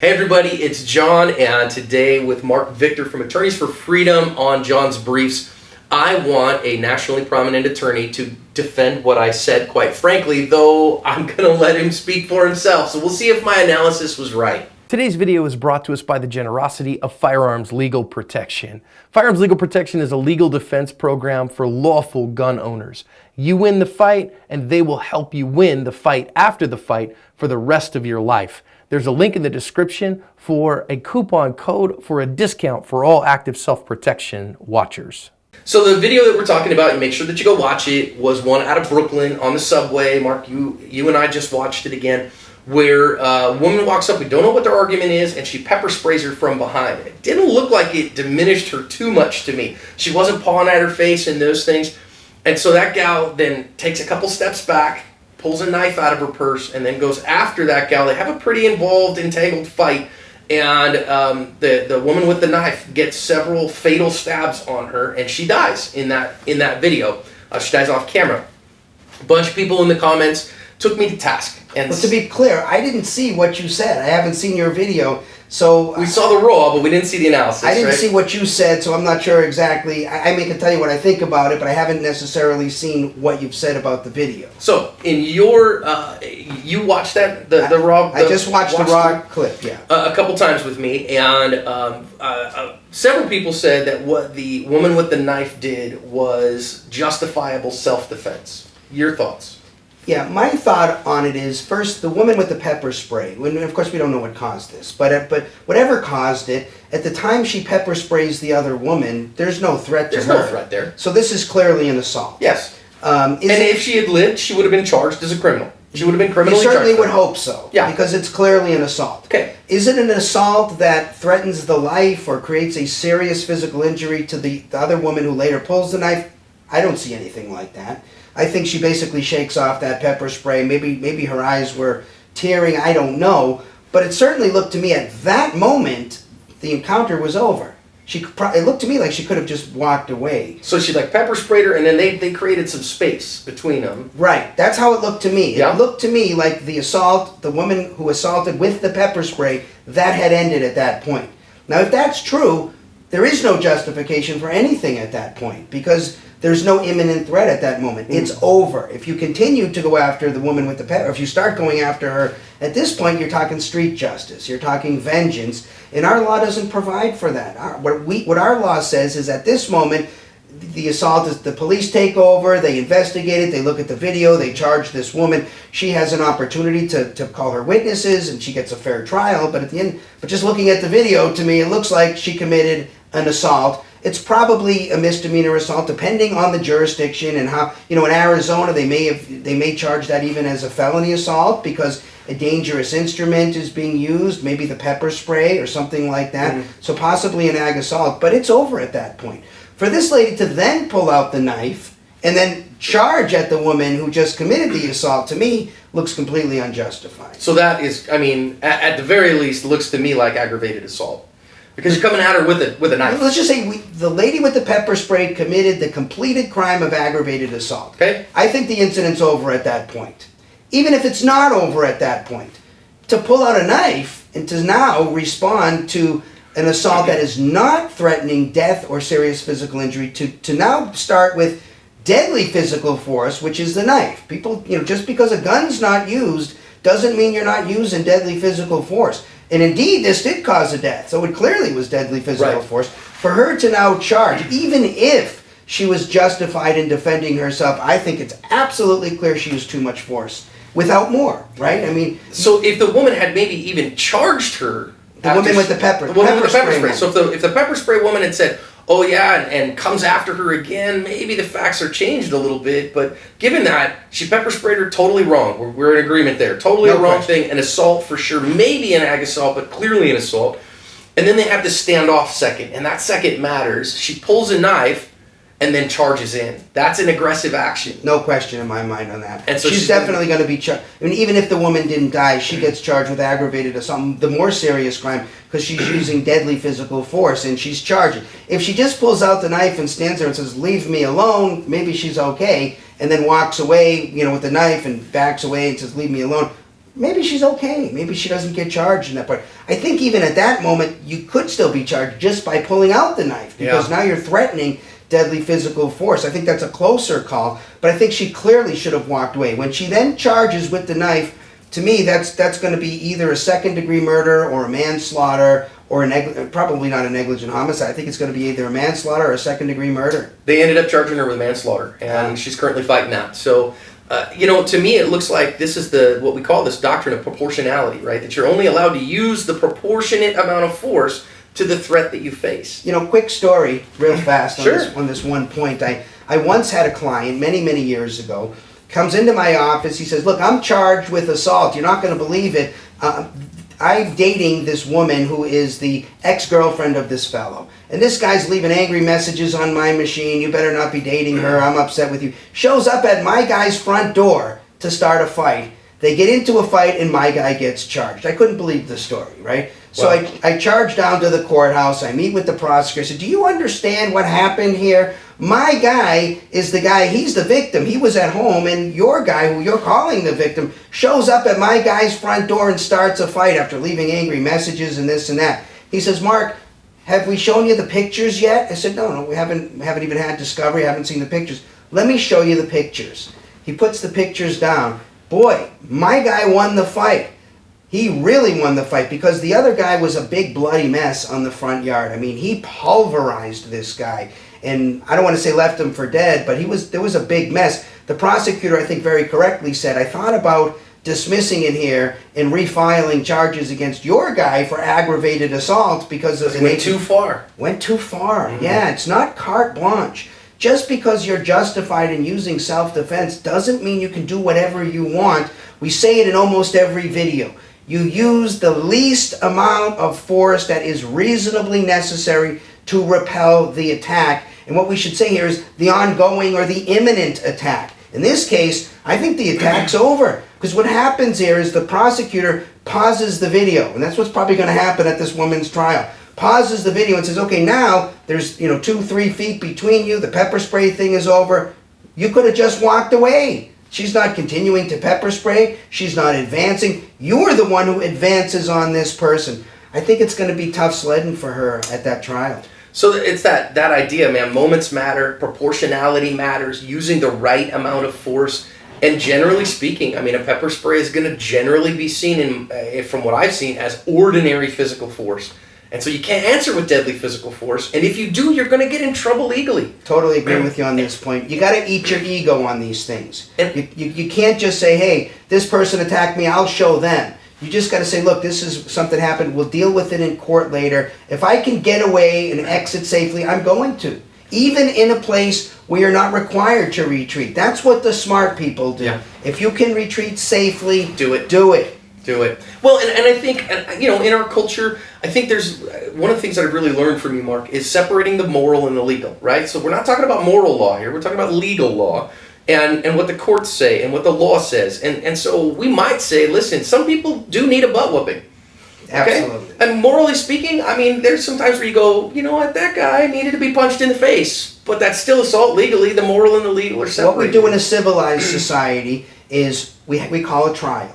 Hey everybody, it's John, and today with Mark Victor from Attorneys for Freedom on John's Briefs, I want a nationally prominent attorney to defend what I said, quite frankly, though I'm going to let him speak for himself, so we'll see if my analysis was right. Today's video is brought to us by the generosity of Firearms Legal Protection. Firearms Legal Protection is a legal defense program for lawful gun owners. You win the fight, and they will help you win the fight after the fight for the rest of your life. There's a link in the description for a coupon code for a discount for all active self-protection watchers. So the video that we're talking about, you make sure that you go watch it, was one out of Brooklyn on the subway. Mark, you and I just watched it again, where a woman walks up, we don't know what their argument is, and she pepper sprays her from behind. It didn't look like it diminished her too much to me. She wasn't pawing at her face and those things. And so that gal then takes a couple steps back, pulls a knife out of her purse, and then goes after that gal. They have a pretty involved, entangled fight, and the woman with the knife gets several fatal stabs on her, and she dies in that video. She dies off camera. A bunch of people in the comments took me to task. And well, to be clear, I didn't see what you said. I haven't seen your video, so... We saw the raw, but we didn't see the analysis, I didn't right? see what you said, so I'm not sure exactly. I can tell you what I think about it, but I haven't necessarily seen what you've said about the video. So, in your... you watched that, the raw... I just watched the raw clip, yeah. A couple times with me, and several people said that what the woman with the knife did was justifiable self-defense. Your thoughts? Yeah, my thought on it is, first, the woman with the pepper spray. Of course, we don't know what caused this, but whatever caused it, at the time she pepper sprays the other woman, there's no threat to her. There's no threat there. So this is clearly an assault. Yes. And if she had lived, she would have been charged as a criminal. She would have been criminally charged. You certainly would hope so. Yeah. Because it's clearly an assault. Okay. Is it an assault that threatens the life or creates a serious physical injury to the other woman who later pulls the knife? I don't see anything like that. I think she basically shakes off that pepper spray. Maybe her eyes were tearing. I don't know. But it certainly looked to me at that moment, the encounter was over. It looked to me like she could have just walked away. So she pepper sprayed her, and then they created some space between them. Right. That's how it looked to me. Yeah. It looked to me like the assault, the woman who assaulted with the pepper spray, that had ended at that point. Now, if that's true, there is no justification for anything at that point, because there's no imminent threat at that moment. It's over. If you continue to go after the woman with the pepper, if you start going after her, at this point you're talking street justice, you're talking vengeance, and our law doesn't provide for that. What our law says is at this moment, the assault is, the police take over, they investigate it, they look at the video, they charge this woman. She has an opportunity to call her witnesses, and she gets a fair trial, but at the end, just looking at the video, to me, it looks like she committed an assault. It's probably a misdemeanor assault, depending on the jurisdiction and how, in Arizona, they may charge that even as a felony assault because a dangerous instrument is being used, maybe the pepper spray or something like that. So possibly an ag assault, but it's over at that point. For this lady to then pull out the knife and then charge at the woman who just committed the assault, to me, looks completely unjustified. So that is, at the very least, looks to me like aggravated assault. Because you're coming at her with a knife. Let's just say the lady with the pepper spray committed the completed crime of aggravated assault. Okay. I think the incident's over at that point. Even if it's not over at that point, to pull out a knife and to now respond to an assault that is not threatening death or serious physical injury, to now start with deadly physical force, which is the knife. People, just because a gun's not used doesn't mean you're not using deadly physical force. And indeed, this did cause a death, so it clearly was deadly physical force. For her to now charge, even if she was justified in defending herself, I think it's absolutely clear she used too much force. Without more, right? So if the woman had maybe even charged her... The woman with the pepper spray. So if the pepper spray woman had said, oh yeah, and comes after her again, maybe the facts are changed a little bit, but given that, she pepper sprayed her totally wrong. We're in agreement there. Totally a wrong thing. An assault for sure. Maybe an ag assault, but clearly an assault. And then they have the standoff second, and that second matters. She pulls a knife and then charges in. That's an aggressive action. No question in my mind on that. And so she's definitely going to be charged. Even if the woman didn't die, she gets charged with aggravated assault, the more serious crime, because she's using deadly physical force, and she's charging. If she just pulls out the knife and stands there and says, leave me alone, maybe she's okay, and then walks away, with the knife and backs away and says, leave me alone, maybe she's okay. Maybe she doesn't get charged in that part. I think even at that moment, you could still be charged just by pulling out the knife, because now you're threatening deadly physical force. I think that's a closer call, but I think she clearly should have walked away. When she then charges with the knife, to me, that's going to be either a second-degree murder or a manslaughter, or probably not a negligent homicide. I think it's going to be either a manslaughter or a second-degree murder. They ended up charging her with manslaughter, and she's currently fighting that. So, to me, it looks like this is what we call this doctrine of proportionality, right? That you're only allowed to use the proportionate amount of force to the threat that you face. Quick story, real fast Sure. on this one point. I once had a client many, many years ago, comes into my office. He says, look, I'm charged with assault. You're not going to believe it. I'm dating this woman who is the ex-girlfriend of this fellow. And this guy's leaving angry messages on my machine. You better not be dating her. I'm upset with you. Shows up at my guy's front door to start a fight. They get into a fight and my guy gets charged. I couldn't believe the story, right? So Wow. I charge down to the courthouse. I meet with the prosecutor. I said, do you understand what happened here? My guy is the guy, he's the victim. He was at home, and your guy, who you're calling the victim, shows up at my guy's front door and starts a fight after leaving angry messages and this and that. He says, Mark, have we shown you the pictures yet? I said, no, we haven't even had discovery, haven't seen the pictures. Let me show you the pictures. He puts the pictures down. Boy, my guy won the fight. He really won the fight, because the other guy was a big bloody mess on the front yard. I mean, he pulverized this guy, and I don't want to say left him for dead, but there was a big mess. The prosecutor, I think very correctly said, I thought about dismissing it here and refiling charges against your guy for aggravated assault because of It went too far. Went too far. Yeah, it's not carte blanche. Just because you're justified in using self-defense doesn't mean you can do whatever you want. We say it in almost every video. You use the least amount of force that is reasonably necessary to repel the attack. And what we should say here is the ongoing or the imminent attack. In this case, I think the attack's over. Because what happens here is the prosecutor pauses the video. And that's what's probably going to happen at this woman's trial. Pauses the video and says, okay, now there's 2-3 feet between you. The pepper spray thing is over. You could have just walked away. She's not continuing to pepper spray. She's not advancing. You're the one who advances on this person. I think it's going to be tough sledding for her at that trial. So it's that idea, man. Moments matter, proportionality matters, using the right amount of force. And generally speaking, I mean, a pepper spray is going to generally be seen, from what I've seen, as ordinary physical force. And so you can't answer with deadly physical force. And if you do, you're going to get in trouble legally. Totally agree with you on this point. You got to eat your ego on these things. You can't just say, hey, this person attacked me, I'll show them. You just got to say, look, this is something happened. We'll deal with it in court later. If I can get away and exit safely, I'm going to. Even in a place where you're not required to retreat. That's what the smart people do. Yeah. If you can retreat safely, Do it. do it. Do it. Well, and I think, in our culture, I think there's one of the things that I've really learned from you, Mark, is separating the moral and the legal, right? So we're not talking about moral law here. We're talking about legal law and what the courts say and what the law says. And so we might say, listen, some people do need a butt whooping. Okay? Absolutely. And morally speaking, I mean, there's some times where you go, you know what, that guy needed to be punched in the face. But that's still assault legally. The moral and the legal are separated. What we do in a civilized society is we call a trial.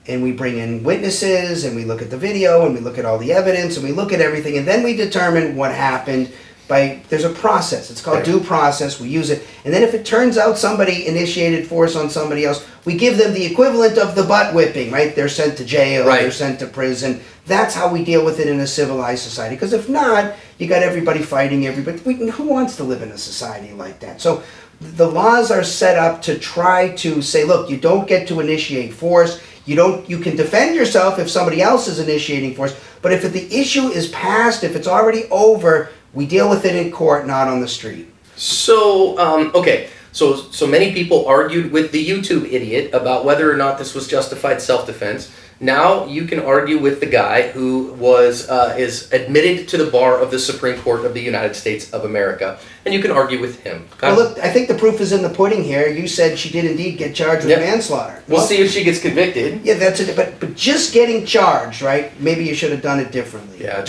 And we bring in witnesses, and we look at the video, and we look at all the evidence, and we look at everything, and then we determine what happened. There's a process. It's called due process. We use it. And then if it turns out somebody initiated force on somebody else, we give them the equivalent of the butt whipping, right? They're sent to jail, Right. they're sent to prison. That's how we deal with it in a civilized society. Because if not, you got everybody fighting everybody. Who wants to live in a society like that? So the laws are set up to try to say, look, you don't get to initiate force. You can defend yourself if somebody else is initiating force, but if the issue is past, if it's already over, we deal with it in court, not on the street. So, okay. So many people argued with the YouTube idiot about whether or not this was justified self-defense. Now you can argue with the guy who is admitted to the bar of the Supreme Court of the United States of America, and you can argue with him. Well, look, I think the proof is in the pudding here. You said she did indeed get charged with manslaughter. We'll see if she gets convicted. Yeah, that's it. But just getting charged, right? Maybe you should have done it differently. Yeah,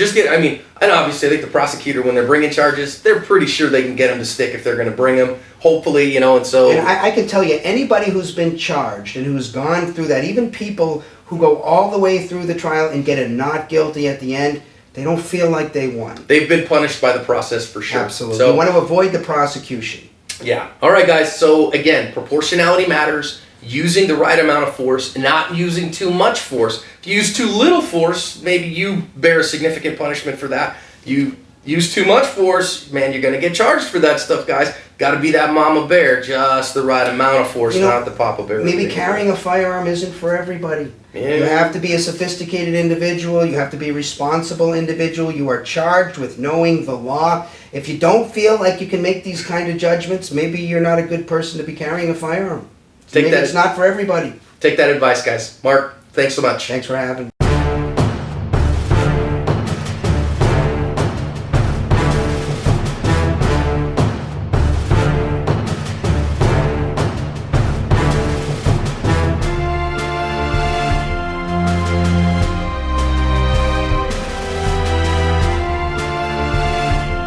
and obviously I think the prosecutor, when they're bringing charges, they're pretty sure they can get them to stick if they're going to bring them, hopefully, and so... And I can tell you, anybody who's been charged and who's gone through that, even people who go all the way through the trial and get a not guilty at the end, they don't feel like they won. They've been punished by the process for sure. Absolutely. So, You want to avoid the prosecution. yeah. All right, guys. So again, proportionality matters. Using the right amount of force, not using too much force. If you use too little force, maybe you bear a significant punishment for that. You use too much force, man, you're going to get charged for that stuff, guys. Got to be that mama bear, just the right amount of force, not the papa bear. Maybe carrying a firearm isn't for everybody. Yeah. You have to be a sophisticated individual. You have to be a responsible individual. You are charged with knowing the law. If you don't feel like you can make these kind of judgments, maybe you're not a good person to be carrying a firearm. Maybe it's not for everybody. Take that advice, guys. Mark, thanks so much. Thanks for having me.